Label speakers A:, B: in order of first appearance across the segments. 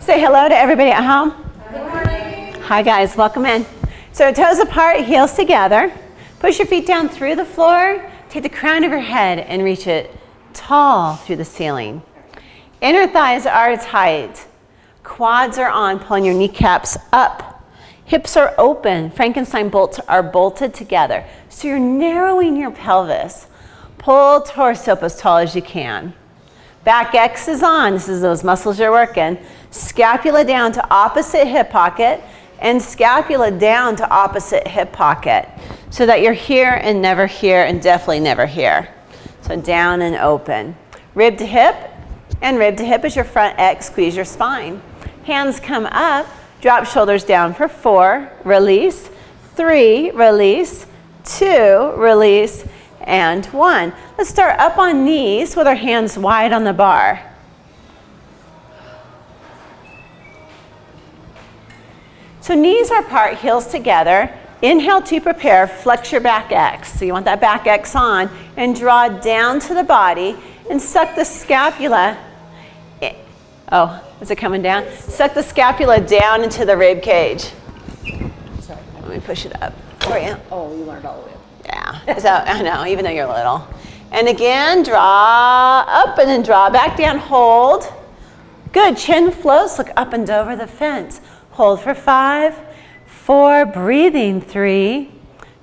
A: Say hello to everybody at home.
B: Good morning.
A: Hi guys, welcome in. So toes apart, heels together. Push your feet down through the floor. Take the crown of your head and reach it tall through the ceiling. Inner thighs are tight. Quads are on, pulling your kneecaps up. Hips are open. Frankenstein bolts are bolted together. So you're narrowing your pelvis. Pull torso up as tall as you can. Back X is on. This is those muscles you're working. Scapula down to opposite hip pocket and scapula down to opposite hip pocket so that you're here and never here and definitely never here. So down and open. Rib to hip and rib to hip as your front X. Squeeze your spine. Hands come up. Drop shoulders down for 4. Release. 3. Release. 2. Release. And 1. Let's start up on knees with our hands wide on the bar. So knees are apart, heels together. Inhale to prepare, flex your back X. So you want that back X on and draw down to the body and suck the scapula. Oh, is it coming down? Suck the scapula down into the rib cage.
B: Sorry.
A: Let me push it up for you.
B: Oh, you want it all the way up.
A: Yeah, so, I know, even though you're little. And again, draw up and then draw back down, hold. Good, chin floats, look up and over the fence. Hold for 5, 4, breathing, 3,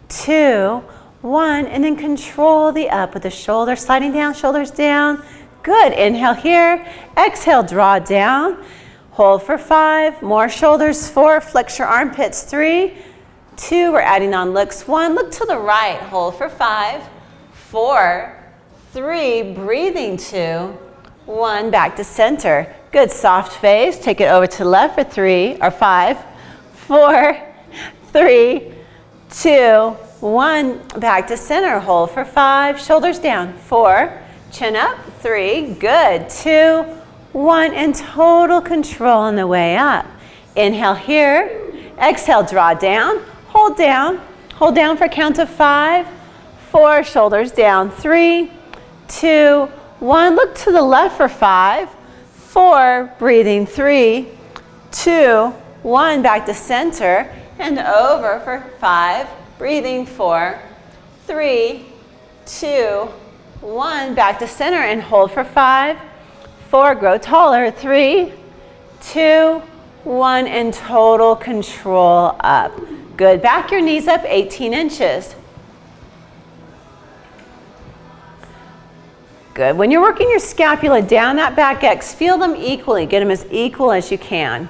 A: 2, 1, and then control the up with the shoulders sliding down, shoulders down. Good, inhale here, exhale, draw down. Hold for 5, more shoulders, 4, flex your armpits, 3, 2, we're adding on looks, 1, look to the right, hold for 5, 4, 3, breathing, 2, 1, back to center. Good, soft face, take it over to the left for 3 or 5, 4, 3, 2, 1, back to center, hold for 5, shoulders down, 4, chin up, 3, good, 2, 1, and total control on the way up. Inhale here, exhale, draw down, hold down for a count of 5, 4, shoulders down, 3, 2, 1, look to the left for 5, 4, breathing, 3, 2, 1, back to center, and over for 5, breathing, 4, 3, 2, 1, back to center, and hold for 5, 4, grow taller, 3, 2, 1, and total control up. Good, back your knees up 18 inches. Good, when you're working your scapula down that back X, feel them equally, get them as equal as you can.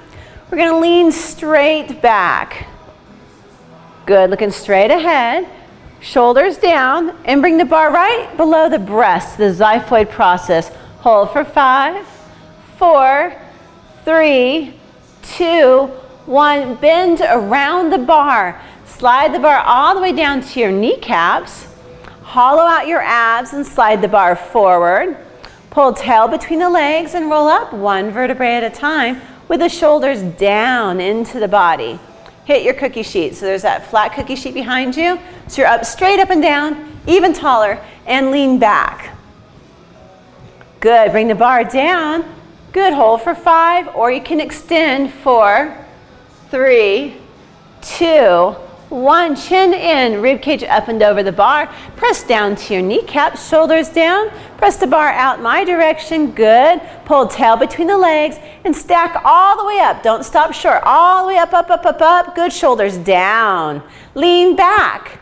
A: We're gonna lean straight back. Good, looking straight ahead, shoulders down, and bring the bar right below the breast, the xiphoid process. Hold for 5, 4, 3, 2, 1, bend around the bar. Slide the bar all the way down to your kneecaps. Hollow out your abs and slide the bar forward. Pull tail between the legs and roll up 1 vertebrae at a time with the shoulders down into the body. Hit your cookie sheet. So there's that flat cookie sheet behind you. So you're up straight up and down, even taller, and lean back. Good, bring the bar down. Good, hold for 5, or you can extend 4, 3, 2, 1, chin in, rib cage up and over the bar. Press down to your kneecaps, shoulders down. Press the bar out my direction, good. Pull tail between the legs and stack all the way up. Don't stop short, all the way up, up, up, up, up. Good, shoulders down. Lean back.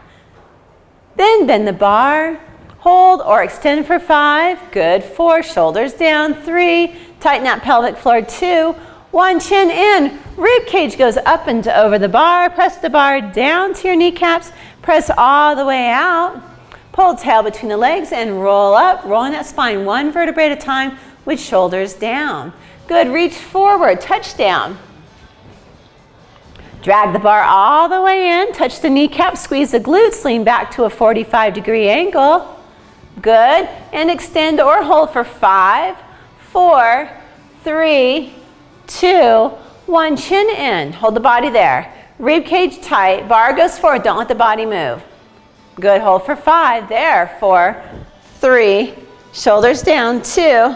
A: Then bend the bar. Hold or extend for 5, good. 4, shoulders down, 3, tighten that pelvic floor, 2, 1, chin in, rib cage goes up and over the bar, press the bar down to your kneecaps, press all the way out, pull tail between the legs and roll up, rolling that spine 1 vertebrae at a time with shoulders down. Good, reach forward, touchdown. Drag the bar all the way in, touch the kneecap, squeeze the glutes, lean back to a 45-degree angle. Good, and extend or hold for 5, 4, 3, 2, 1, chin in. Hold the body there. Rib cage tight, bar goes forward, don't let the body move. Good, hold for 5, there, 4, 3, shoulders down, 2,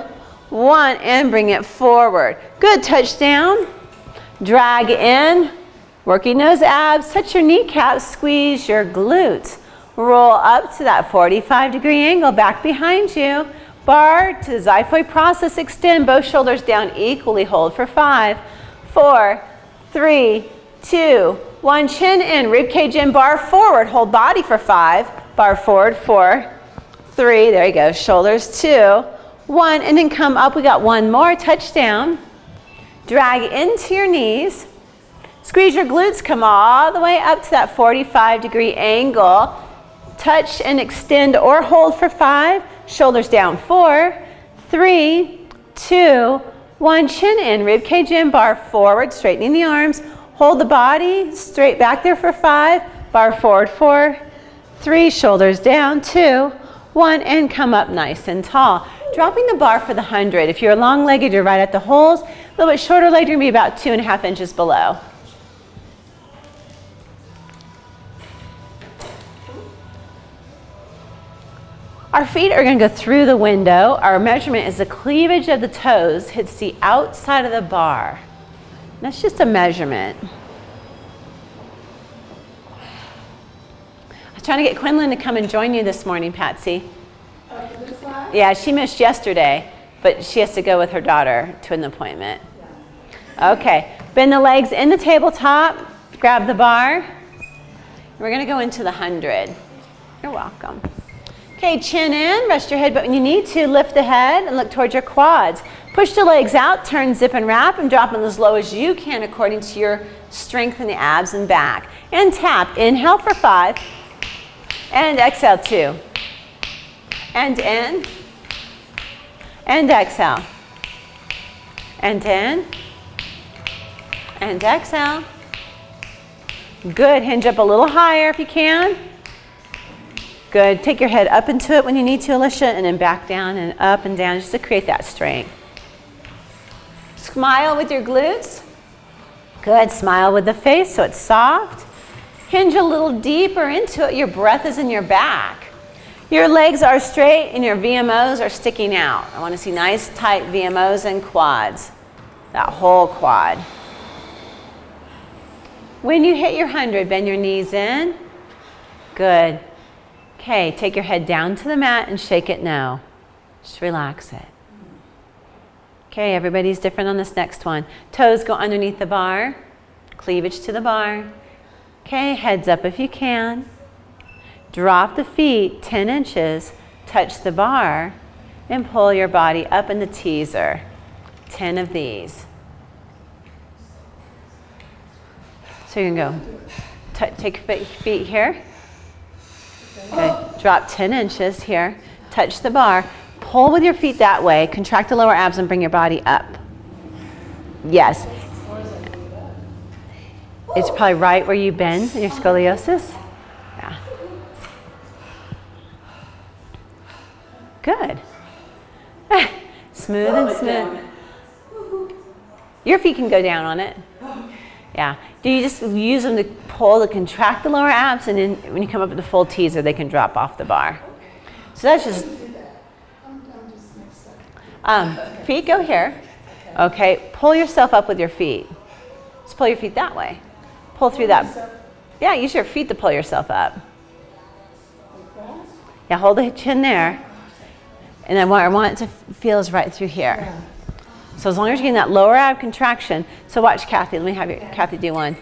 A: 1, and bring it forward. Good, touch down, drag in, working those abs, touch your kneecaps, squeeze your glutes. Roll up to that 45-degree angle, back behind you. Bar to the xiphoid process, extend both shoulders down equally, hold for 5, 4, 3, 2, 1, chin in, rib cage in, bar forward, hold body for 5, bar forward, 4, 3, there you go, shoulders 2, 1, and then come up, we got one more, touch down, drag into your knees, squeeze your glutes, come all the way up to that 45-degree angle, touch and extend or hold for 5, shoulders down, 4, 3, 2, 1, chin in, rib cage in, bar forward, straightening the arms, hold the body straight back there for 5, bar forward, 4, 3, shoulders down, 2, 1, and come up nice and tall. Dropping the bar for the 100. If you're long-legged, you're right at the holes. A little bit shorter legged, you're going to be about 2.5 inches below. Our feet are going to go through the window. Our measurement is the cleavage of the toes hits the outside of the bar. That's just a measurement. I was trying to get Quinlan to come and join you this morning, Patsy.
B: For this class?
A: Yeah, she missed yesterday, but she has to go with her daughter to an appointment. Okay, bend the legs in the tabletop, grab the bar. We're going to go into the 100. You're welcome. Okay, chin in, rest your head, but when you need to, lift the head and look towards your quads. Push the legs out, turn, zip, and wrap, and drop them as low as you can according to your strength in the abs and back. And tap. Inhale for 5, and exhale 2. And in, and exhale. And in, and exhale. Good, hinge up a little higher if you can. Good. Take your head up into it when you need to, Alicia, and then back down and up and down just to create that strength. Smile with your glutes. Good. Smile with the face so it's soft. Hinge a little deeper into it. Your breath is in your back. Your legs are straight and your VMOs are sticking out. I want to see nice, tight VMOs and quads. That whole quad. When you hit your 100, bend your knees in. Good. Okay, take your head down to the mat and shake it no. Just relax it. Okay, everybody's different on this next one. Toes go underneath the bar. Cleavage to the bar. Okay, heads up if you can. Drop the feet 10 inches. Touch the bar and pull your body up in the teaser. 10 of these. So you can go. Take your feet here. Okay, drop 10 inches here, touch the bar, pull with your feet that way, contract the lower abs and bring your body up. Yes. It's probably right where you bend in your scoliosis. Yeah. Good. Smooth and smooth. Your feet can go down on it. Yeah. Do you just use them to pull to contract the lower abs, and then when you come up with the full teaser, they can drop off the bar. So that's just. Feet go here. Okay. Pull yourself up with your feet. Just pull your feet that way. Pull through that. Yeah. Use your feet to pull yourself up. Yeah. Hold the chin there, and then what I want it to feel is right through here. So as long as you're getting that lower ab contraction, so watch Kathy, let me have Kathy do one.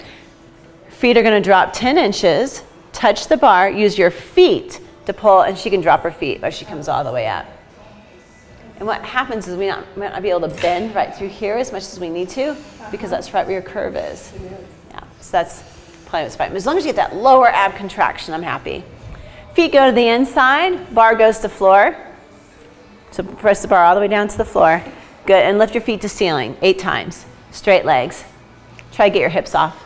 A: Feet are gonna drop 10 inches, touch the bar, use your feet to pull, and she can drop her feet as she comes all the way up. And what happens is we might not be able to bend right through here as much as we need to, because that's right where your curve is. Yeah, so that's probably what's fine. But as long as you get that lower ab contraction, I'm happy. Feet go to the inside, bar goes to floor. So press the bar all the way down to the floor. Good, and lift your feet to ceiling 8 times. Straight legs. Try to get your hips off.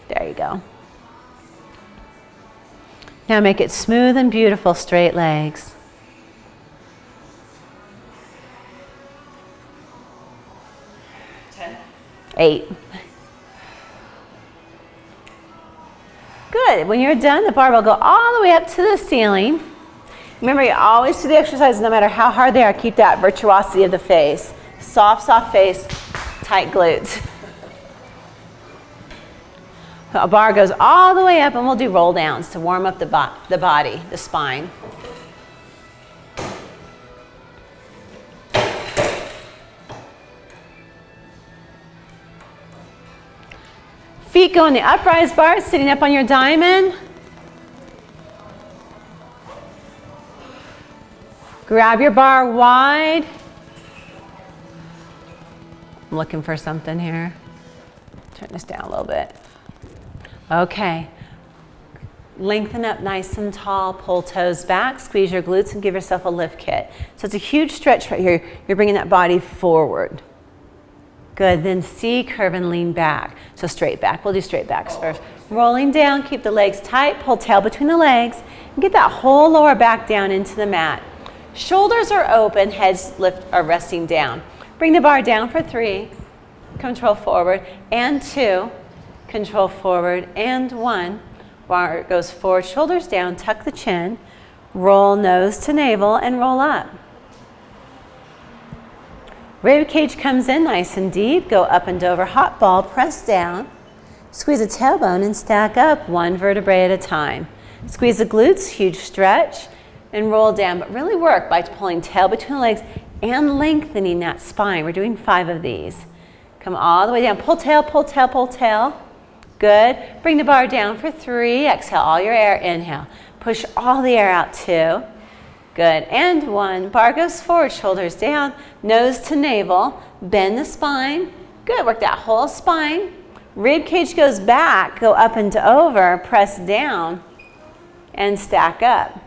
A: There you go. Now make it smooth and beautiful, straight legs. Ten. 8. Good, when you're done, the bar will go all the way up to the ceiling. Remember, you always do the exercises no matter how hard they are. Keep that virtuosity of the face. Soft, soft face, tight glutes. So a bar goes all the way up, and we'll do roll downs to warm up the body, the spine. Feet go on the uprise bar, sitting up on your diamond. Grab your bar wide. I'm looking for something here. Turn this down a little bit. Okay. Lengthen up nice and tall, pull toes back, squeeze your glutes and give yourself a lift kit. So it's a huge stretch right here. You're bringing that body forward. Good, then C curve and lean back. So straight back, we'll do straight backs first. Rolling down, keep the legs tight, pull tail between the legs, and get that whole lower back down into the mat. Shoulders are open, heads are resting down. Bring the bar down for 3, control forward, and 2, control forward, and 1. Bar goes forward, shoulders down, tuck the chin, roll nose to navel, and roll up. Rib cage comes in nice and deep, go up and over, hot ball, press down, squeeze a tailbone and stack up 1 vertebrae at a time. Squeeze the glutes, huge stretch, and roll down, but really work by pulling tail between the legs and lengthening that spine. We're doing 5 of these. Come all the way down, pull tail, pull tail, pull tail. Good. Bring the bar down for 3, exhale all your air, inhale. Push all the air out, 2. Good, and 1. Bar goes forward, shoulders down, nose to navel, bend the spine. Good, work that whole spine. Rib cage goes back, go up and over, press down, and stack up.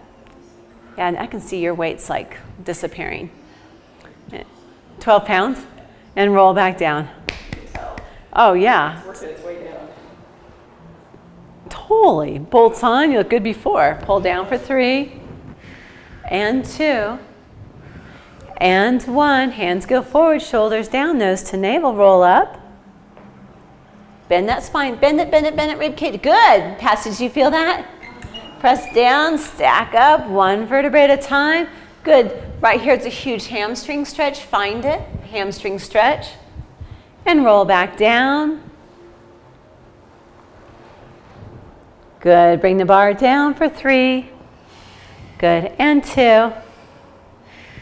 A: Yeah, and I can see your weight's like disappearing. 12 pounds, and roll back down. Oh yeah. Totally, bolts on, you look good before. Pull down for 3, and 2, and 1. Hands go forward, shoulders down, nose to navel, roll up. Bend that spine, bend it, rib cage. Good. Passage, did you feel that? Press down, stack up, 1 vertebrae at a time. Good. Right here, it's a huge hamstring stretch. Find it, hamstring stretch. And roll back down. Good. Bring the bar down for 3. Good. And 2.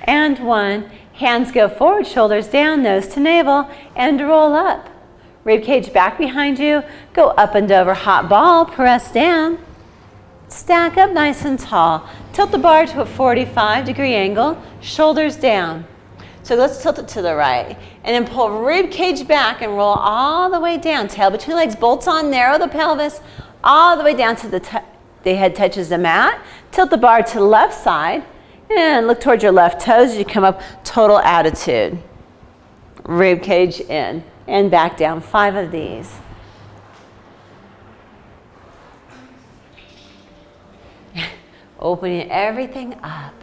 A: And 1. Hands go forward, shoulders down, nose to navel, and roll up. Rib cage back behind you. Go up and over, hot ball, press down. Stack up nice and tall. Tilt the bar to a 45-degree angle, shoulders down. So let's tilt it to the right. And then pull rib cage back and roll all the way down. Tail between legs, bolts on, narrow the pelvis, all the way down to the head touches the mat. Tilt the bar to the left side and look towards your left toes as you come up, total attitude. Rib cage in and back down. 5 of these. Opening everything up.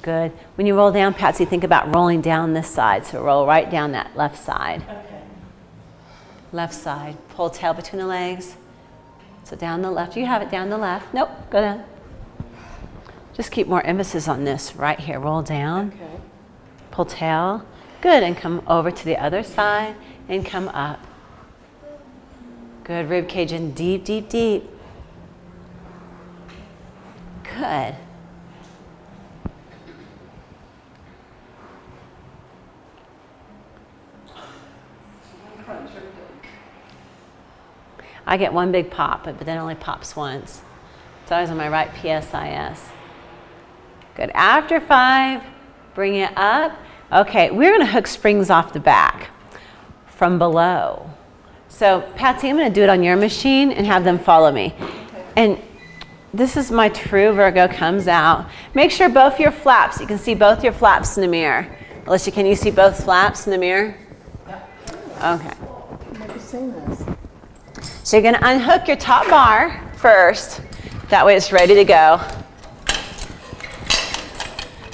A: Good. When you roll down, Patsy, think about rolling down this side. So roll right down that left side.
B: Okay.
A: Left side. Pull tail between the legs. So down the left. You have it down the left. Nope. Go down. Just keep more emphasis on this right here. Roll down.
B: Okay.
A: Pull tail. Good. And come over to the other side and come up. Good. Rib cage in deep, deep, deep. Good. I get 1 big pop, but then it only pops once. It's always on my right PSIS. Good. After 5, bring it up. Okay, we're going to hook springs off the back from below. So, Patsy, I'm going to do it on your machine and have them follow me. And this is my true Virgo comes out. Make sure both your flaps, you can see both your flaps in the mirror. Alicia, can you see both flaps in the mirror? Yeah. Okay.
B: I've never seen this.
A: So you're going to unhook your top bar first. That way it's ready to go.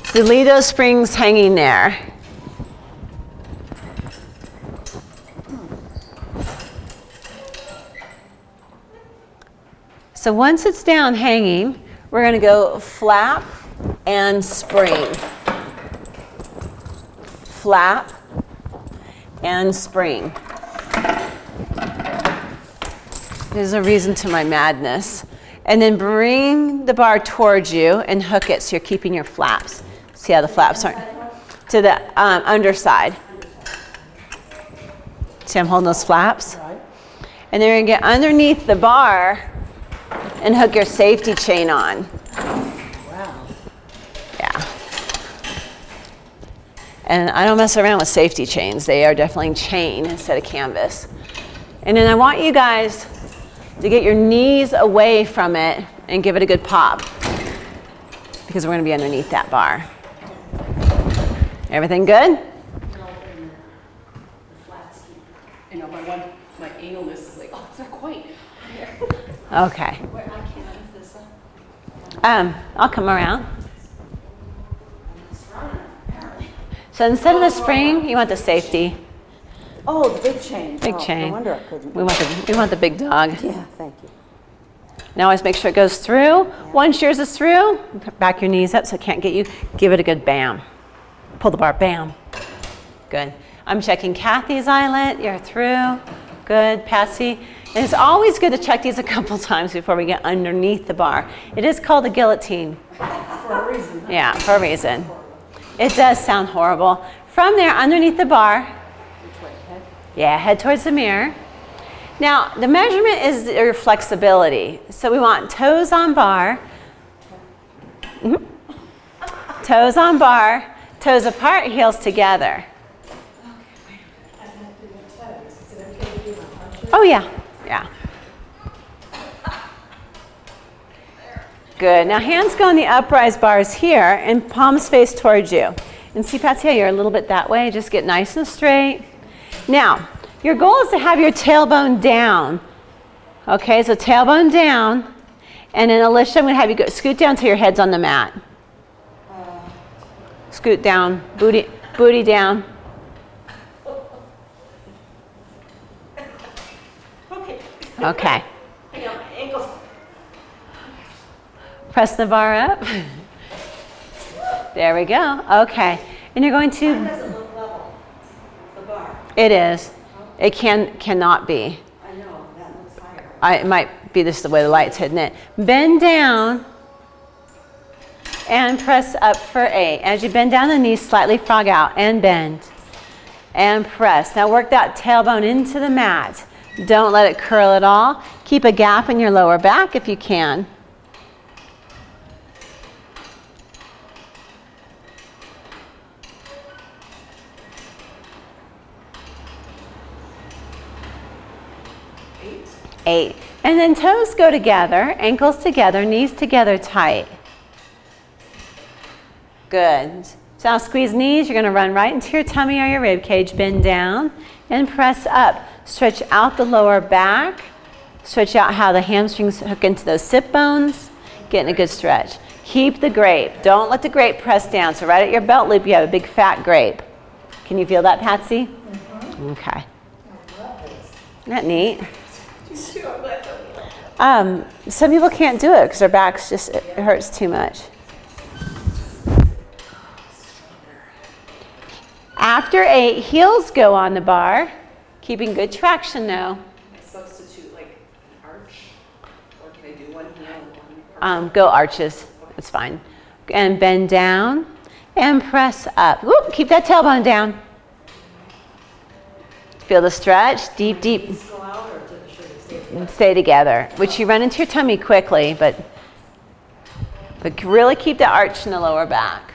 A: So leave those springs hanging there. So once it's down hanging, we're going to go flap and spring. Flap and spring. There's a reason to my madness. And then bring the bar towards you and hook it so you're keeping your flaps. See how the flaps aren't? To the underside. See, I'm holding those flaps? And then you're going to get underneath the bar and hook your safety chain on.
B: Wow.
A: Yeah. And I don't mess around with safety chains. They are definitely chain instead of canvas. And then I want you guys to get your knees away from it and give it a good pop, because we're going to be underneath that bar. Everything good?
C: You know, my analness is like, oh, it's not quite.
A: Okay.
C: Where I can't lift this up.
A: I'll come around. So instead of the spring, you want the safety.
B: Oh, the big chain.
A: Big
B: Oh,
A: chain.
B: No wonder I couldn't.
A: We want the big dog.
B: Yeah, thank you.
A: Now always make sure it goes through. Once yours is through, back your knees up so it can't get you. Give it a good bam. Pull the bar, bam. Good. I'm checking Kathy's eyelet. You're through. Good, Patsy. And it's always good to check these a couple times before we get underneath the bar. It is called a guillotine.
B: For a reason.
A: Yeah, for a reason. It does sound horrible. From there, underneath the bar.
B: Which way? Head?
A: Yeah, head towards the mirror. Now, the measurement is your flexibility. So we want toes on bar. Toes on bar, toes apart, heels together. Oh yeah, yeah. Good. Now hands go on the uprise bars here and palms face towards you. And see, Patsy, how you're a little bit that way. Just get nice and straight. Now, your goal is to have your tailbone down. Okay, so tailbone down. And then Alicia, I'm going to have you go, scoot down till your head's on the mat. Scoot down, booty down. Okay. Press the bar up. There we go. Okay. And you're going to...
B: It doesn't look level, the bar.
A: It is. It cannot be.
B: I know, that looks higher.
A: It might be just the way the light's hitting it. Bend down and press up for 8. As you bend down, the knees slightly frog out and bend and press. Now work that tailbone into the mat. Don't let it curl at all. Keep a gap in your lower back if you can. Eight. And then toes go together, ankles together, knees together tight. Good. So now squeeze knees. You're going to run right into your tummy or your rib cage. Bend down and press up. Stretch out the lower back. Stretch out how the hamstrings hook into those sit bones. Getting a good stretch. Keep the grape. Don't let the grape press down. So right at your belt loop, you have a big fat grape. Can you feel that, Patsy? Mm-hmm. Okay. Isn't that neat? Some people can't do it because their backs just, it hurts too much. After 8, heels go on the bar, keeping good traction though.
C: Substitute like an arch, or can I do one?
A: Go arches, it's fine. And bend down and press up. Whoop, keep that tailbone down. Feel the stretch, deep, deep. Stay together, which you run into your tummy quickly, but really keep the arch in the lower back.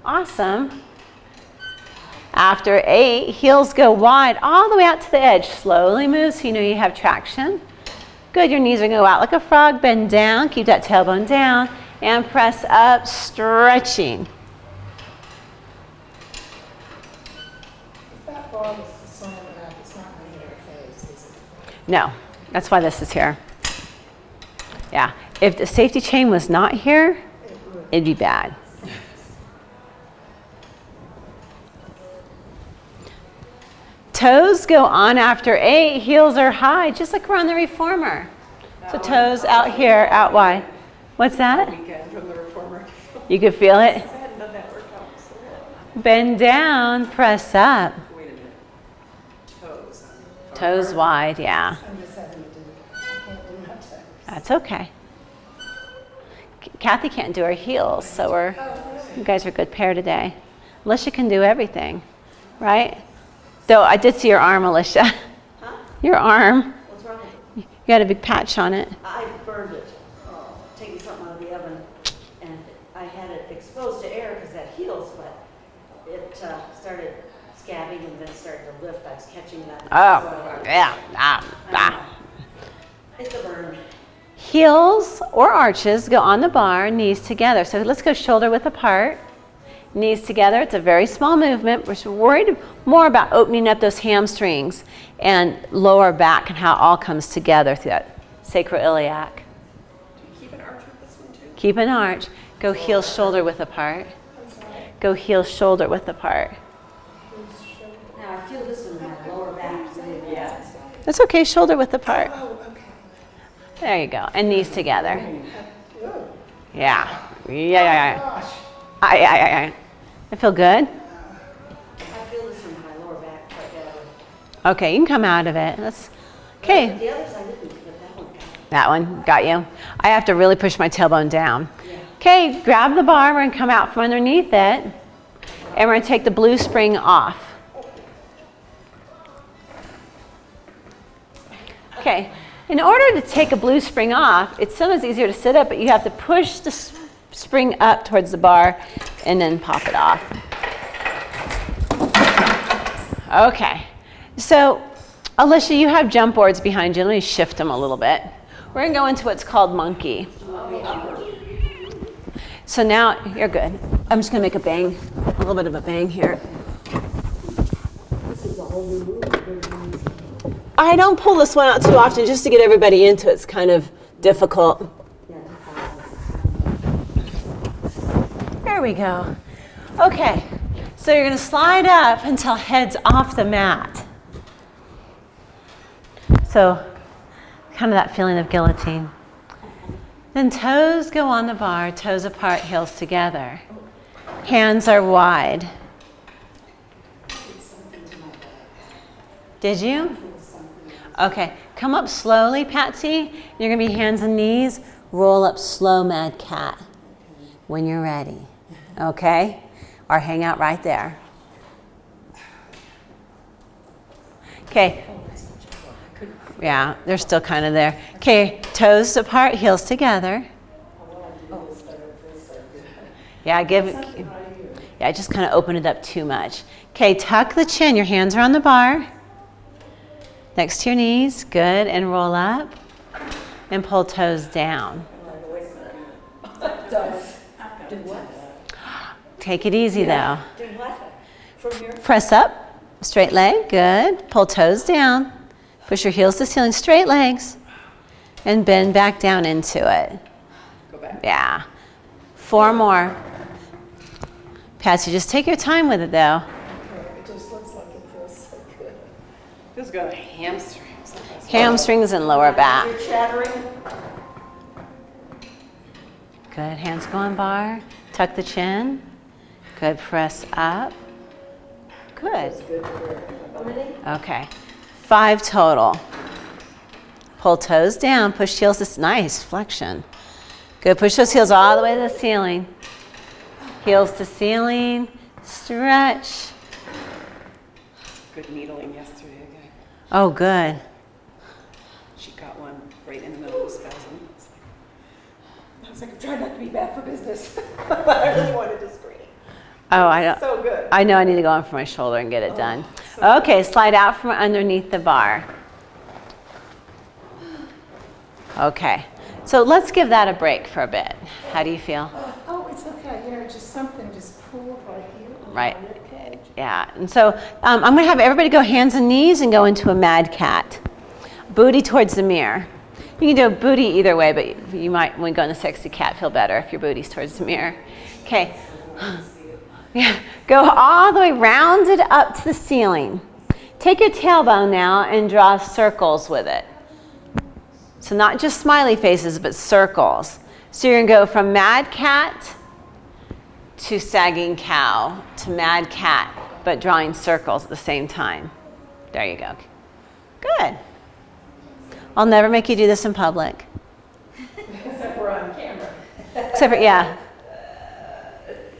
A: Awesome. After 8, heels go wide all the way out to the edge. Slowly move so you know you have traction. Good, your knees are going to go out like a frog. Bend down, keep that tailbone down, and press up, stretching. No, that's why this is here. Yeah, if the safety chain was not here, it'd be bad. toes go on after 8, heels are high, just like we're on the reformer. So toes out here, out wide. What's that?
C: Weekend from the reformer.
A: You can feel it?
C: I hadn't done that workout so well.
A: Bend down, press up.
C: Wait a minute. Toes.
A: Toes wide, yeah.
B: I'm just having to do it. I can't do my toes.
A: That's okay. Kathy can't do her heels, so you guys are a good pair today. Alicia can do everything, right? Though I did see your arm, Alicia.
B: Huh?
A: Your arm.
B: What's wrong with it?
A: You got a big patch on it.
B: I burned it, taking something out of the oven, and I had it exposed to air because that heals, but it started scabbing and then started to lift. I was catching it on the
A: Oh, yeah.
B: It's a burn.
A: Heels or arches go on the bar, knees together. So let's go shoulder width apart, knees together. It's a very small movement. We're worried more about opening up those hamstrings and lower back and how it all comes together through that sacroiliac.
C: Do you keep an arch with this one too?
A: Keep an arch. Go heels shoulder width apart. Go heels shoulder width apart.
B: Now I feel this in my lower back.
C: Yeah.
A: That's okay, shoulder width apart. There you go. And knees together. Yeah. Yeah. I feel good?
B: I feel this in my lower back quite badly.
A: Okay, you can come out of it. Okay.
B: The other side didn't, but that one got it.
A: That one, got you. I have to really push my tailbone down. Okay, grab the bar. We're going to come out from underneath it. And we're going to take the blue spring off. Okay. In order to take a blue spring off, it's sometimes easier to sit up, but you have to push the spring up towards the bar and then pop it off. Okay, so Alicia, you have jump boards behind you. Let me shift them a little bit. We're gonna go into what's called monkey. So now, you're good. I'm just gonna make a bang, a little bit of a bang here.
B: This is a whole new move.
A: I don't pull this one out too often just to get everybody into it. It's kind of difficult. There we go. Okay, so you're going to slide up until head's off the mat. So kind of that feeling of guillotine. Then toes go on the bar, toes apart, heels together. Hands are wide. Did you? Okay, come up slowly, Patsy. You're gonna be hands and knees. Roll up slow, mad cat when you're ready, okay? Or hang out right there. Okay, yeah, they're still kind of there. Okay, toes apart, heels together. Yeah, just kind of open it up too much. Okay, tuck the chin, your hands are on the bar. Next to your knees, good, and roll up, and pull toes down.
B: Do what?
A: Take it easy though.
B: Do what? From here?
A: Press up, straight leg, good. Pull toes down, push your heels to the ceiling, straight legs, and bend back down into it.
C: Go back.
A: Yeah, 4 more. Patsy, just take your time with it though.
B: It just looks like it feels so good.
C: Feels good. Hamstrings.
A: Hamstrings and lower back.
B: You're chattering.
A: Good, hands go on bar. Tuck the chin. Good, press up. Good. Okay, 5 total. Pull toes down, push heels, this nice flexion. Good, push those heels all the way to the ceiling. Heels to ceiling, stretch.
C: Good needling yesterday again.
A: Oh, good.
C: She got one right in the middle of the spasm. I was like, I'm trying not to be bad for business, but I really wanted to scream.
A: Oh, I don't.
C: So good.
A: I know I need to go on for my shoulder and get it done. Okay, slide out from underneath the bar. Okay, so let's give that a break for a bit. How do you feel?
B: Oh, it's okay. You know, just something just pulled right here.
A: Right. Yeah, and so I'm going to have everybody go hands and knees and go into a mad cat. Booty towards the mirror. You can do a booty either way, but you might, when you go in the sexy cat, feel better if your booty's towards the mirror. Okay. Yeah. Go all the way rounded up to the ceiling. Take your tailbone now and draw circles with it. So not just smiley faces, but circles. So you're gonna go from mad cat to sagging cow to mad cat, but drawing circles at the same time. There you go. Good. I'll never make you do this in public.
C: Except we're on camera.
A: Except for, yeah.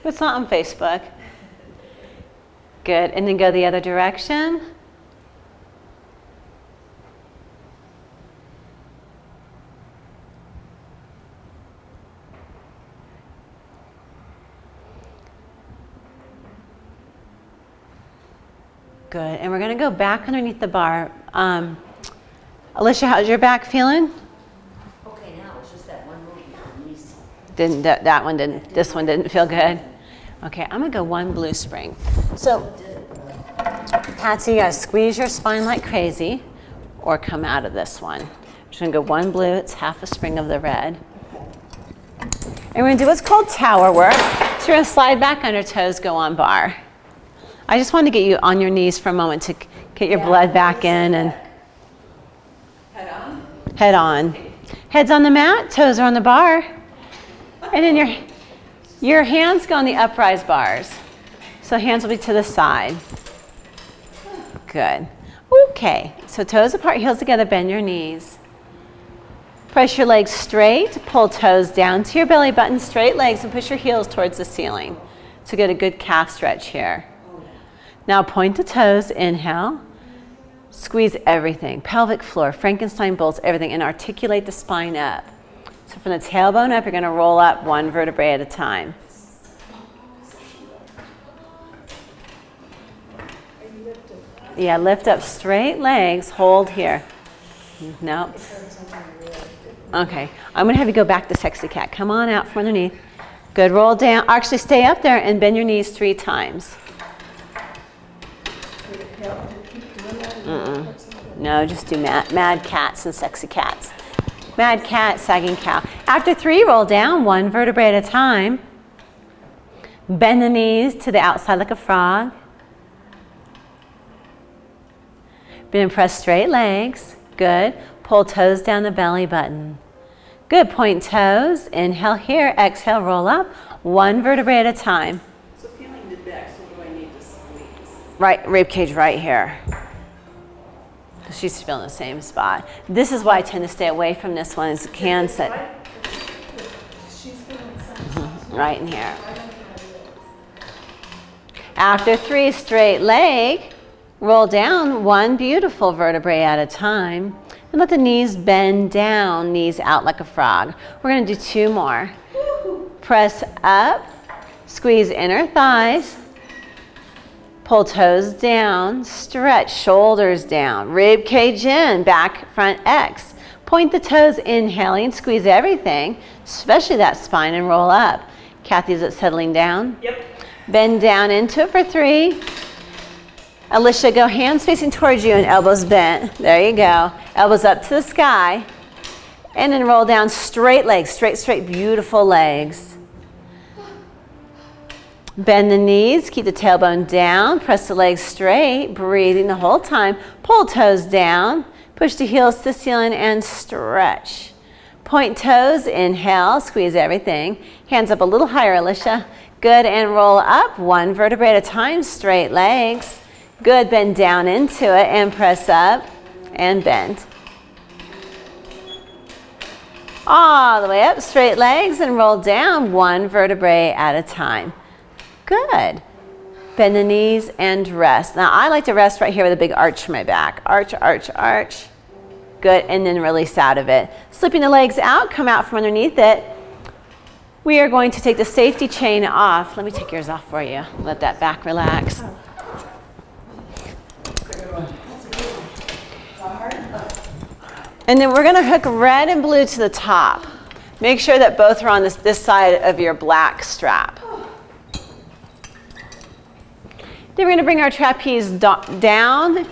A: It's not on Facebook. Good, and then go the other direction. Good, and we're gonna go back underneath the bar. Alicia, how's your back feeling?
B: Okay, now it's just that one movement.
A: This one didn't feel good. Okay, I'm gonna go one blue spring. So, Patsy, you gotta squeeze your spine like crazy or come out of this one. I'm just gonna go one blue, it's half a spring of the red. And we're gonna do what's called tower work. So you're gonna slide back under toes, go on bar. I just wanted to get you on your knees for a moment to get your blood back in and
C: Head on.
A: head on. Head's on the mat, toes are on the bar. And then your hands go on the uprise bars. So hands will be to the side. Good. Okay, so toes apart, heels together, bend your knees. Press your legs straight, pull toes down to your belly button, straight legs, and push your heels towards the ceiling. So get a good calf stretch here. Now point the toes, inhale. Squeeze everything, pelvic floor, Frankenstein bolts, everything, and articulate the spine up. So from the tailbone up, you're gonna roll up one vertebrae at a time. Yeah, lift up straight legs, hold here. Nope. Okay, I'm gonna have you go back to sexy cat. Come on out from underneath. Good, roll down. Actually, stay up there and bend your knees 3 times. No, just do mad cats and sexy cats. Mad cat, sagging cow. After 3, roll down one vertebrae at a time. Bend the knees to the outside like a frog. Then press straight legs. Good. Pull toes down the belly button. Good. Point toes. Inhale here. Exhale, roll up. One vertebrae at a time.
C: So feeling the back, so what do I need to squeeze?
A: Right, rib cage right here. She's feeling the same spot. This is why I tend to stay away from this one as a can sit. Right in here. After 3, straight leg. Roll down one beautiful vertebrae at a time. And let the knees bend down, knees out like a frog. We're gonna do 2 more. Press up, squeeze inner thighs. Pull toes down, stretch, shoulders down, rib cage in, back, front X. Point the toes, inhaling, squeeze everything, especially that spine, and roll up. Kathy, is it settling down?
C: Yep.
A: Bend down into it for 3. Alicia, go hands facing towards you and elbows bent. There you go. Elbows up to the sky. And then roll down straight legs, straight, beautiful legs. Bend the knees, keep the tailbone down, press the legs straight, breathing the whole time. Pull toes down, push the heels to the ceiling and stretch. Point toes, inhale, squeeze everything. Hands up a little higher, Alicia. Good, and roll up, one vertebrae at a time, straight legs. Good, bend down into it and press up and bend. All the way up, straight legs, and roll down one vertebrae at a time. Good. Bend the knees and rest. Now I like to rest right here with a big arch for my back. Arch, arch, arch. Good, and then release out of it. Slipping the legs out, come out from underneath it. We are going to take the safety chain off. Let me take yours off for you. Let that back relax. And then we're gonna hook red and blue to the top. Make sure that both are on this side of your black strap. Then we're going to bring our trapeze down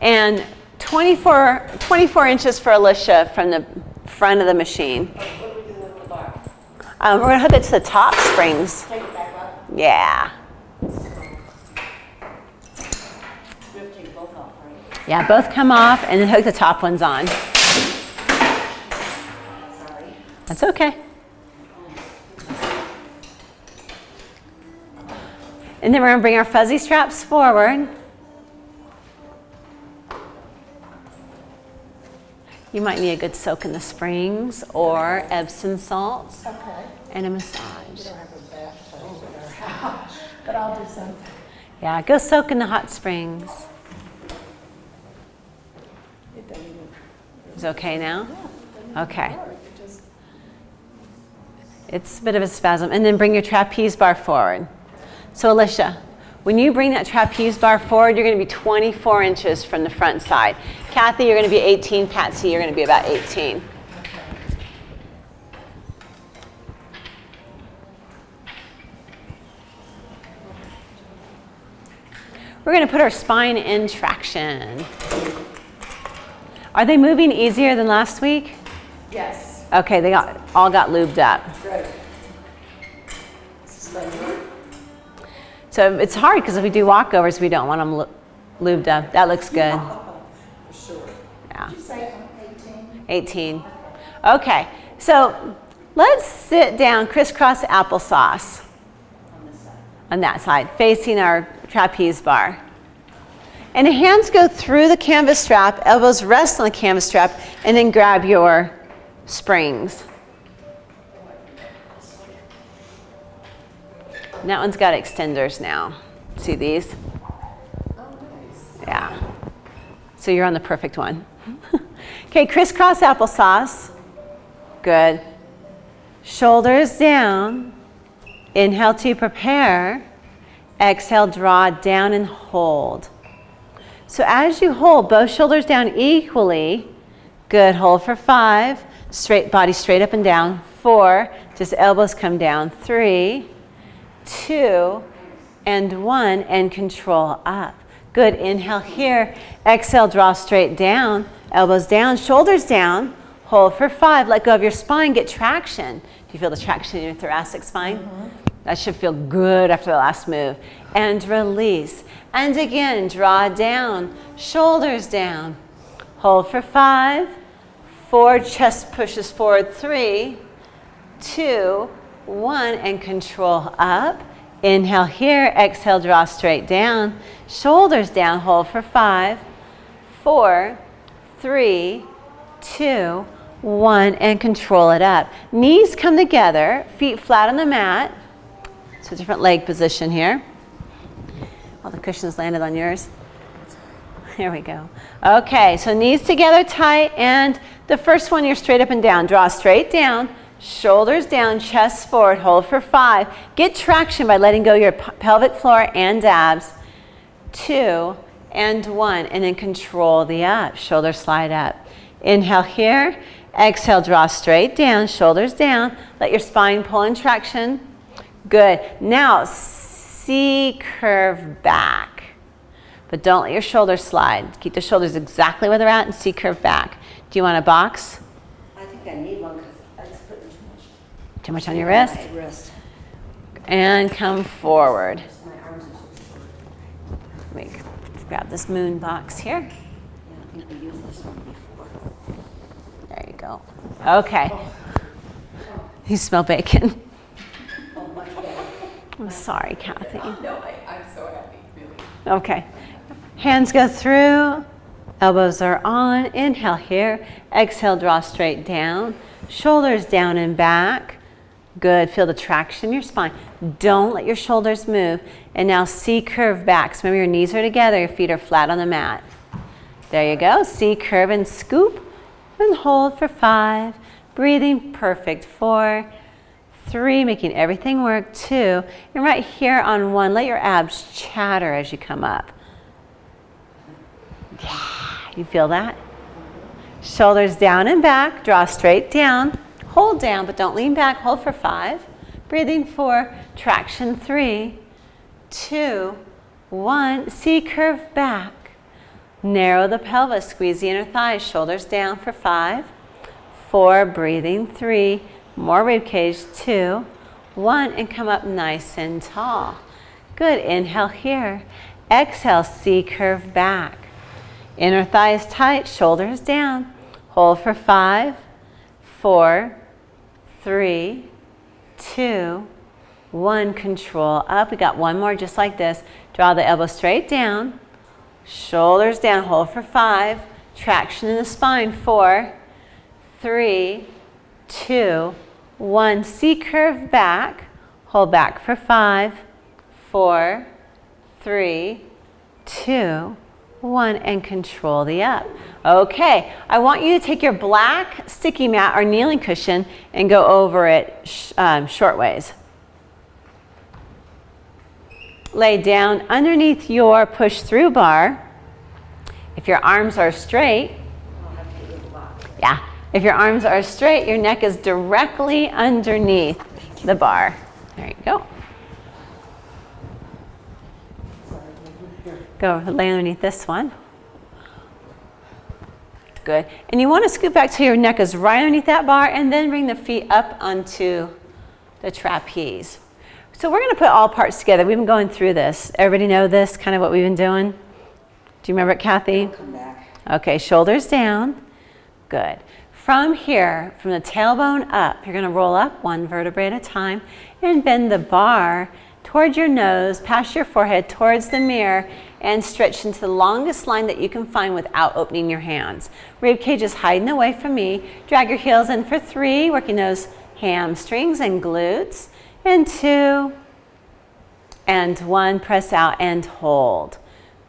A: and 24 inches for Alicia from the front of the machine.
C: What do we do with the bar?
A: We're going to hook it to the top springs.
C: Take it back up.
A: Yeah.
C: We have
A: Yeah, both come off and then hook the top ones on.
B: Sorry.
A: That's okay. And then we're gonna bring our fuzzy straps forward. You might need a good soak in the springs or Epsom salts and a massage.
C: We don't have a bathtub in our house, but I'll do something.
A: Yeah, go soak in the hot springs.
C: It doesn't even,
A: Is it okay now? Okay.
C: work. It just,
A: It's a bit of a spasm. And then bring your trapeze bar forward. So Alicia, when you bring that trapeze bar forward, you're going to be 24 inches from the front side. Kathy, you're going to be 18. Patsy, you're going to be about 18. We're going to put our spine in traction. Are they moving easier than last week?
C: yes,
A: Okay, they all got lubed up.
C: good. Slender.
A: So it's hard because if we do walkovers, we don't want them lubed up. That looks good.
C: For sure.
A: Yeah.
C: Did you say 18?
A: 18. Okay, so let's sit down crisscross applesauce on that side, facing our trapeze bar. And the hands go through the canvas strap, elbows rest on the canvas strap, and then grab your springs. And that one's got extenders now. See these?
C: Oh, nice.
A: Yeah. So you're on the perfect one. Okay, crisscross applesauce. Good. Shoulders down. Inhale to prepare. Exhale, draw down and hold. So as you hold, both shoulders down equally. Good, hold for 5. Straight body straight up and down. 4, just elbows come down. 3, 2, and 1, and control up. Good, inhale here. Exhale, draw straight down. Elbows down, shoulders down. Hold for 5. Let go of your spine, get traction. Do you feel the traction in your thoracic spine? Mm-hmm. That should feel good after the last move. And release. And again, draw down, shoulders down. Hold for 5, 4, chest pushes forward, 3, 2, 1, and control up. Inhale here, exhale, draw straight down. Shoulders down, hold for 5, 4, 3, 2, 1, and control it up. Knees come together, feet flat on the mat. So different leg position here. All the cushions landed on yours. Here we go. Okay, so knees together tight, and the first one you're straight up and down. Draw straight down, shoulders down, chest forward, hold for 5. Get traction by letting go your pelvic floor and abs. 2 and 1, and then control the up. Shoulders slide up. Inhale here, exhale, draw straight down, shoulders down. Let your spine pull in traction. Good. Now, C-curve back. But don't let your shoulders slide. Keep the shoulders exactly where they're at and C-curve back. Do you want a box?
B: I think I need one because I just put too much.
A: Too much on your wrist?
B: My wrist.
A: And come forward.
B: My arms are so short.
A: Let me grab this moon box here.
B: Yeah, I think we used this one before.
A: There you go. Okay. You smell bacon.
B: Oh my God.
A: I'm sorry, Kathy.
C: No, I'm so happy, really.
A: Okay. Hands go through. Elbows are on. Inhale here. Exhale, draw straight down. Shoulders down and back. Good. Feel the traction in your spine. Don't let your shoulders move. And now C-curve back. So remember your knees are together. Your feet are flat on the mat. There you go. C-curve and scoop. And hold for 5. Breathing perfect. 4, 3, making everything work. 2, and right here on 1, let your abs chatter as you come up. Yeah, you feel that? Shoulders down and back, draw straight down, hold down, but don't lean back, hold for 5. Breathing 4, traction 3, 2, 1, C-curve back. Narrow the pelvis, squeeze the inner thighs, shoulders down for 5, 4, breathing 3, more rib cage, 2, 1, and come up nice and tall. Good, inhale here. Exhale, C-curve back. Inner thighs tight, shoulders down. Hold for 5, 4, 3, 2, 1. Control up. We got one more just like this. Draw the elbow straight down. Shoulders down. Hold for 5. Traction in the spine. 4, 3, 2, 1. C-curve back. Hold back for 5, 4, 3, 2, 1, and control the up. Okay, I want you to take your black sticky mat or kneeling cushion and go over it short ways. Lay down underneath your push-through bar. If your arms are straight, yeah, if your arms are straight, your neck is directly underneath the bar. There you go. Go lay underneath this one. Good. And you want to scoot back till your neck is right underneath that bar and then bring the feet up onto the trapeze. So we're going to put all parts together. We've been going through this. Everybody know this, kind of what we've been doing? Do you remember it, Kathy?
C: I'll come back.
A: Okay, shoulders down. Good. From here, from the tailbone up, you're going to roll up one vertebrae at a time and bend the bar towards your nose, past your forehead, towards the mirror, and stretch into the longest line that you can find without opening your hands. Rib cage is hiding away from me. Drag your heels in for 3, working those hamstrings and glutes. And 2, and 1, press out and hold.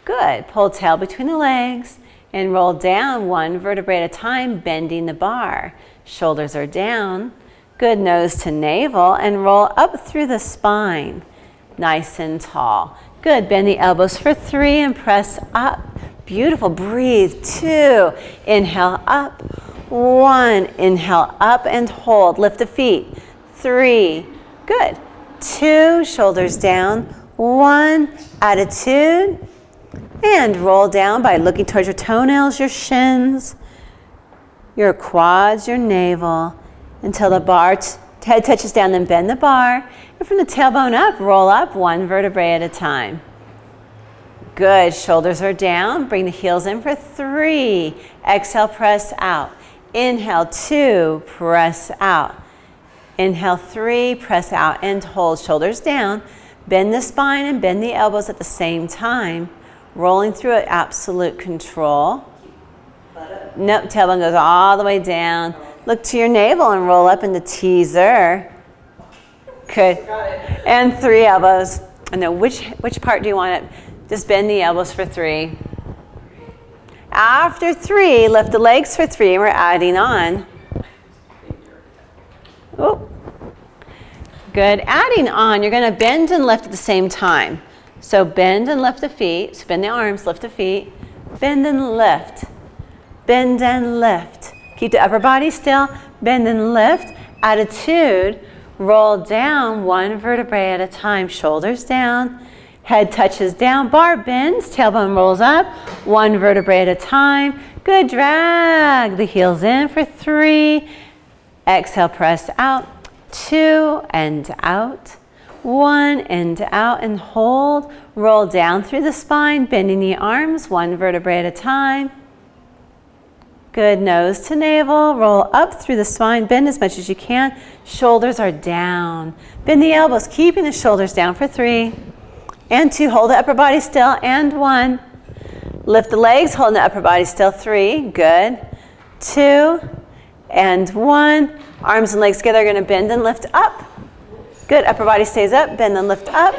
A: Good. Pull tail between the legs and roll down one vertebrae at a time, bending the bar. Shoulders are down. Good. Nose to navel and roll up through the spine. Nice and tall. Good. Bend the elbows for 3 and press up. Beautiful. Breathe. 2. Inhale up. 1. Inhale up and hold. Lift the feet. 3. Good. 2. Shoulders down. 1. Attitude. And roll down by looking towards your toenails, your shins, your quads, your navel, until the bar head touches down, then bend the bar. And from the tailbone up, roll up one vertebrae at a time. Good. Shoulders are down. Bring the heels in for 3. Exhale, press out. Inhale, 2. Press out. Inhale, 3. Press out and hold. Shoulders down. Bend the spine and bend the elbows at the same time. Rolling through it, absolute control. Nope, tailbone goes all the way down. Look to your navel and roll up into teaser. Good. And 3 elbows. And then which part do you want it? Just bend the elbows for 3. After 3, lift the legs for 3. We're adding on. Oh. Good. Adding on, you're going to bend and lift at the same time. So bend and lift the feet. So bend the arms, lift the feet. Bend and lift. Bend and lift. Keep the upper body still. Bend and lift. Attitude. Roll down one vertebrae at a time. Shoulders down. Head touches down. Bar bends. Tailbone rolls up. One vertebrae at a time. Good. Drag the heels in for 3. Exhale, press out. 2 and out. 1 and out and hold. Roll down through the spine, bending the arms, one vertebrae at a time. Good. Nose to navel. Roll up through the spine. Bend as much as you can. Shoulders are down. Bend the elbows, keeping the shoulders down for 3. And 2. Hold the upper body still. And 1. Lift the legs, holding the upper body still. 3. Good. 2. And 1. Arms and legs together are going to bend and lift up. Good. Upper body stays up. Bend and lift up.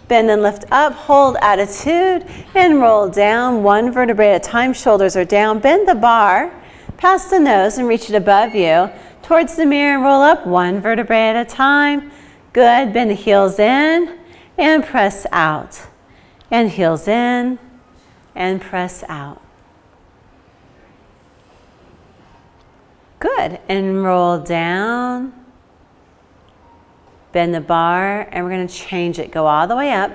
A: Bend and lift up. Hold attitude and roll down one vertebrae at a time. Shoulders are down. Bend the bar past the nose and reach it above you. Towards the mirror and roll up one vertebrae at a time. Good. Bend the heels in and press out. And heels in and press out. Good. And roll down. Bend the bar, and we're going to change it. Go all the way up.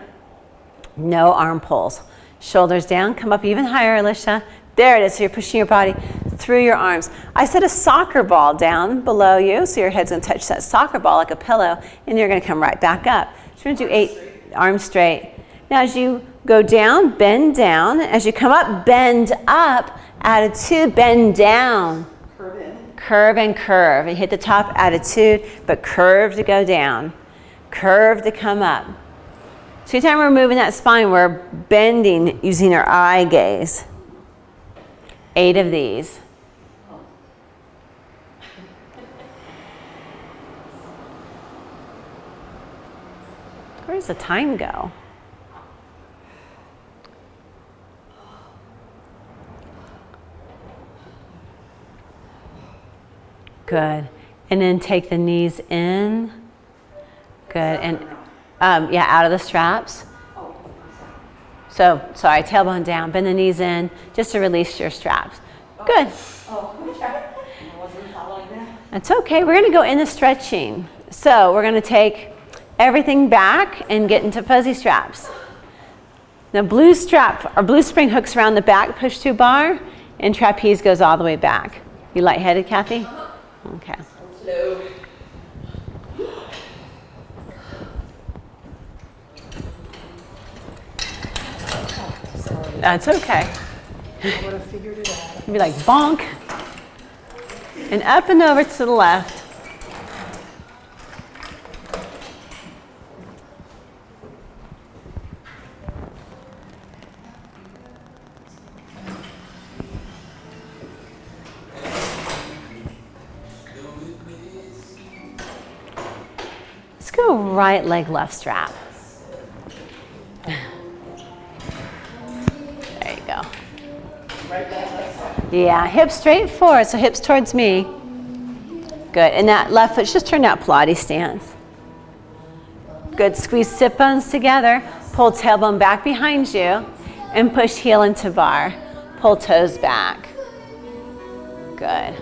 A: No arm pulls. Shoulders down. Come up even higher, Alicia. There it is. So you're pushing your body through your arms. I set a soccer ball down below you, so your head's going to touch that soccer ball like a pillow, and you're going to come right back up. So we're going to do 8 arms straight. Now as you Go down, bend down. As you come up, bend up, attitude, bend down.
C: Curve in.
A: Curve and curve. And hit the top, attitude, but curve to go down. Curve to come up. So anytime we're moving that spine, we're bending using our eye gaze. 8 of these. Where does the time go? Good. And then take the knees in. Good. And yeah, out of the straps. So, sorry, tailbone down. Bend the knees in just to release your straps. Good.
B: Oh, I wasn't following that.
A: That's okay. We're going to go into stretching. So we're going to take everything back and get into fuzzy straps. Now blue strap or blue spring hooks around the back, push to bar, and trapeze goes all the way back. You lightheaded, Kathy? Okay.
C: Slow.
A: That's okay.
C: I would have figured it out.
A: You'd be like bonk. And up and over to the left. Let's go right leg, left strap. There you go. Yeah, hips straight forward, so hips towards me. Good, and that left foot just turn that Pilates stance. Good, squeeze sit bones together, pull tailbone back behind you, and push heel into bar. Pull toes back. Good.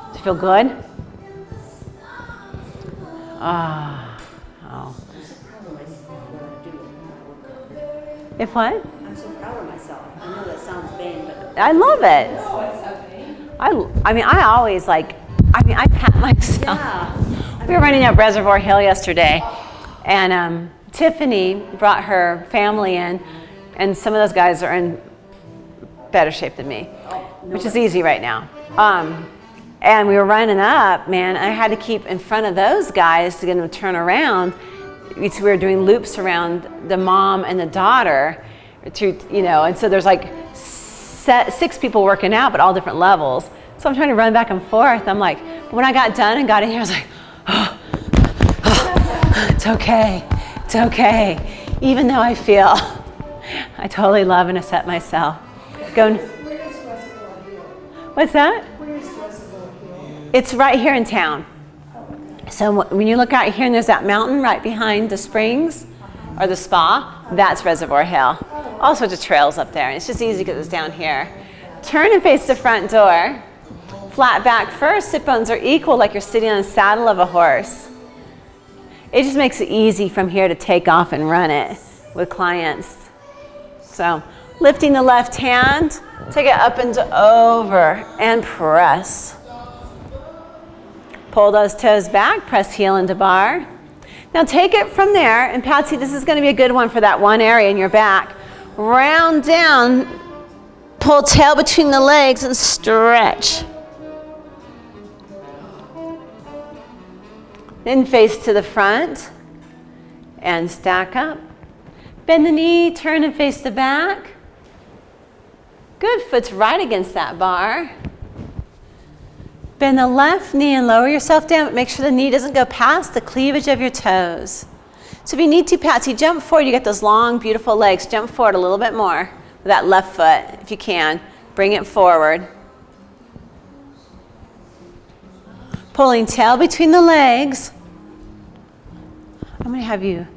A: Does it feel good? Ah, oh. If what?
B: I'm so proud of myself. I know that sounds vain, but
A: I love it. I mean, I always like, I pat myself.
B: yeah.
A: We were running up Reservoir Hill yesterday, and Tiffany brought her family in, and some of those guys are in better shape than me, which is easy right now. And we were running up, man. I had to keep in front of those guys to get them to turn around. We were doing loops around the mom and the daughter, and so there's like 6 people working out, but all different levels. So I'm trying to run back and forth. I'm like, when I got done and got in here, I was like, oh, it's okay, it's okay. Even though I feel, I totally love and accept myself. What's that? It's right here in town. So when you look out here and there's that mountain right behind the springs or the spa, that's Reservoir Hill. All sorts of trails up there. It's just easy because it's down here. Turn and face the front door. Flat back first. Sit bones are equal like you're sitting on the saddle of a horse. It just makes it easy from here to take off and run it with clients. So lifting the left hand, take it up and over and press. Pull those toes back, press heel into bar. Now take it from there, and Patsy, this is going to be a good one for that one area in your back. Round down, pull tail between the legs and stretch. Then face to the front and stack up. Bend the knee, turn and face the back. Good, foot's right against that bar. Bend the left knee and lower yourself down, but make sure the knee doesn't go past the cleavage of your toes. So if you need to, Patsy, jump forward. You get those long, beautiful legs. Jump forward a little bit more with that left foot, if you can. Bring it forward. Pulling tail between the legs. I'm going to have you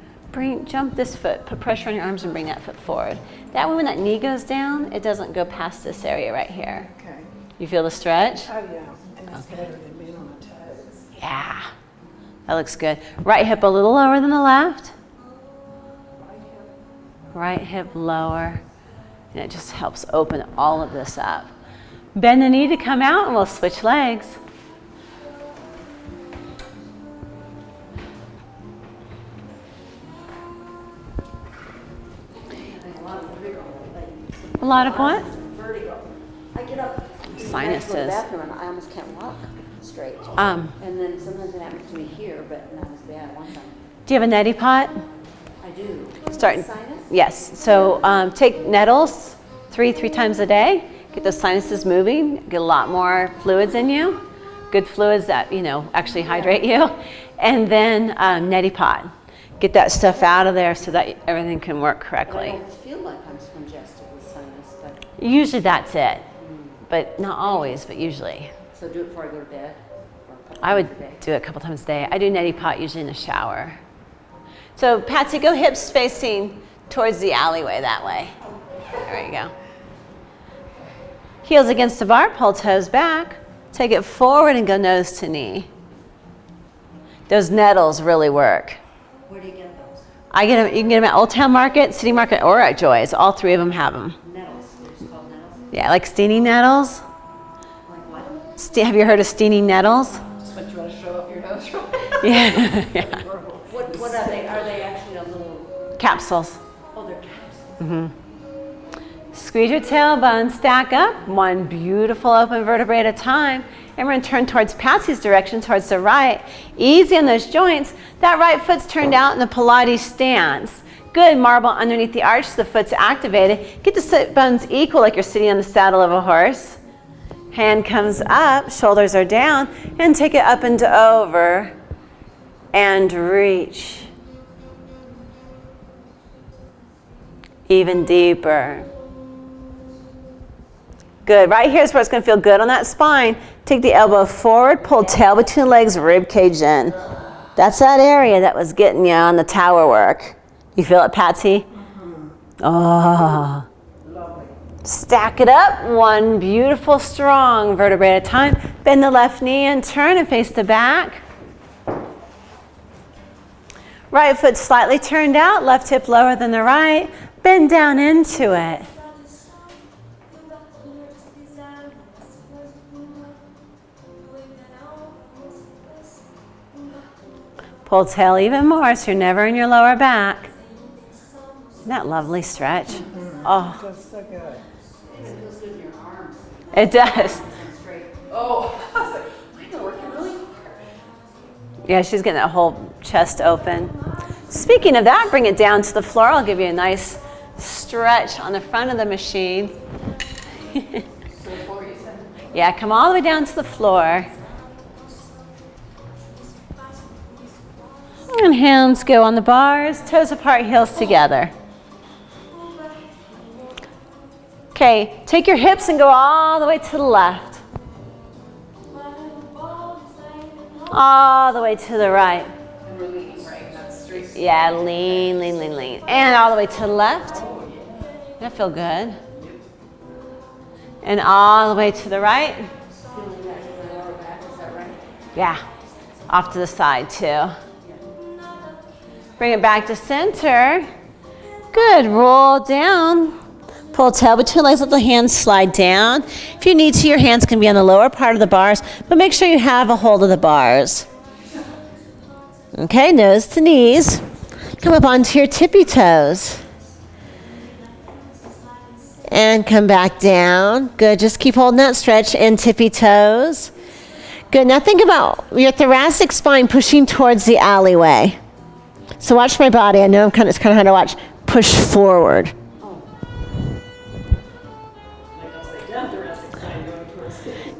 A: jump this foot, put pressure on your arms and bring that foot forward. That way when that knee goes down, it doesn't go past this area right here.
C: Okay.
A: You feel the stretch?
C: Oh, yeah. And that's better than being on the toes.
A: Yeah, that looks good. Right hip a little lower than the left. Right hip lower. And it just helps open all of this up. Bend the knee to come out and we'll switch legs.
B: lot of vertigo.
A: A lot of what?
B: Vertigo. I get up.
A: Sinuses.
B: I go to the bathroom and I almost can't walk straight. And then sometimes it happens to me here, but not as bad one time.
A: Do you have a neti pot?
B: I do.
A: Start.
B: Sinus?
A: Yes. So take nettles three times a day. Get those sinuses moving. Get a lot more fluids in you. Good fluids that actually hydrate you. And then neti pot. Get that stuff out of there so that everything can work correctly.
B: I don't feel like I'm congested with sinus, but
A: Usually that's it, but not always, but usually.
B: so do it before I go to bed. Or a couple
A: I would
B: times a day.
A: do it a couple times a day. I do neti pot usually in the shower. So Patsy, go hips facing towards the alleyway that way. There you go. Heels against the bar, pull toes back. Take it forward and go nose to knee. Those nettles really work.
B: Where do you get those?
A: I get them. You can get them at Old Town Market, City Market, or at Joy's. All three of them have them.
B: Nettles. They're just called nettles.
A: Yeah, like Steeny nettles.
B: Like what?
A: Have you heard of Steeny nettles?
C: Just what you want to show up your nose from.
A: Yeah.
B: What are they? Are they actually a little?
A: Capsules.
B: Oh, they're capsules.
A: Squeeze your tailbone, stack up, one beautiful open vertebrae at a time. And we're going to turn towards Patsy's direction, towards the right. Easy on those joints. That right foot's turned out in the Pilates stance. Good, marble underneath the arch, so the foot's activated. Get the sit bones equal like you're sitting on the saddle of a horse. Hand comes up, shoulders are down, and take it up and over. And reach. Even deeper. Good. Right here is where it's going to feel good on that spine. Take the elbow forward, pull tail between the legs, rib cage in. That's that area that was getting you on the tower work. You feel it, Patsy? Oh.
B: Lovely.
A: Stack it up, one beautiful, strong vertebrae at a time. Bend the left knee and turn and face the back. Right foot slightly turned out, left hip lower than the right. Bend down into it. Pull tail even more so you're never in your lower back. Isn't that lovely stretch? Oh,
C: Feels so good.
B: It feels good in your arms.
A: it does.
B: Straight.
C: Oh, I was like, I know working really hard.
A: Yeah, she's getting that whole chest open. Speaking of that, bring it down to the floor. I'll give you a nice stretch on the front of the machine.
C: So before you said.
A: Yeah, come all the way down to the floor. And hands go on the bars, toes apart, heels together. Okay, take your hips and go all the way to the left. All the way to the right.
C: And we're leaning, right? That's straight.
A: Yeah, lean, lean, lean, lean. And all the way to the left. That feel good. And all the way to the right.
B: Feeling that in the lower back, is that right?
A: Yeah, off to the side too. Bring it back to center. Good, roll down. Pull tail between legs, let the hands slide down. If you need to, your hands can be on the lower part of the bars, but make sure you have a hold of the bars. Okay, nose to knees. Come up onto your tippy toes. And come back down. Good, just keep holding that stretch and tippy toes. Good, now think about your thoracic spine pushing towards the alleyway. So watch my body. I know it's kind of hard to watch. Push forward.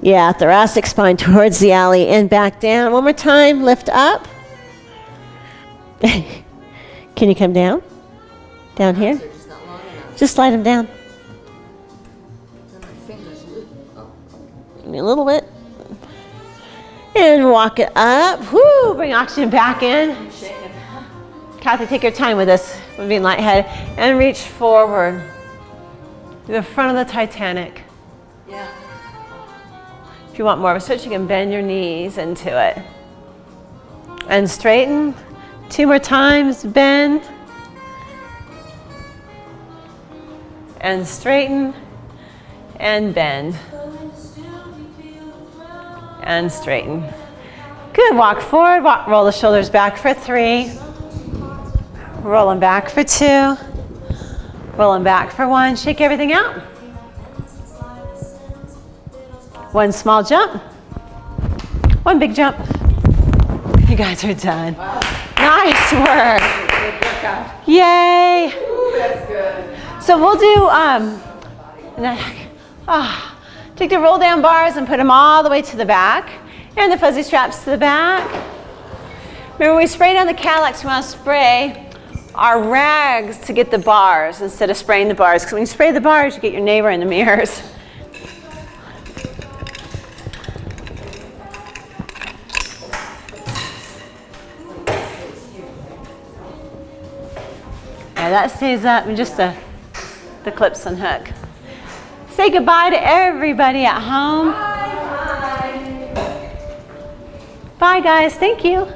A: Yeah, thoracic spine towards the alley and back down. One more time. Lift up. Can you come down? Down here?
B: Just not long enough.
A: Just slide them down.
B: Then my fingers loop. Oh.
A: Give me a little bit. And walk it up. Woo! Bring oxygen back in.
B: I'm shaking.
A: Kathy, take your time with this. We're being lightheaded. And reach forward. To the front of the Titanic.
B: Yeah.
A: If you want more of a switch, you can bend your knees into it. And straighten. 2 more times. Bend. And straighten. And bend. And straighten. Good. Walk forward. Roll the shoulders back for 3. Roll them back for 2. Rolling back for one, shake everything out. One small jump, one big jump. You guys are done.
C: Wow.
A: Nice work.
C: Good workout.
A: Yay.
C: Ooh, that's good.
A: So we'll do, take the roll down bars and put them all the way to the back. And the fuzzy straps to the back. Remember when we sprayed on the Cadillacs, we want to spray our rags to get the bars instead of spraying the bars. Because when you spray the bars, you get your neighbor in the mirrors. Yeah, that stays up and just the clips unhook. Say goodbye to everybody at home.
C: Bye.
A: Bye guys, thank you.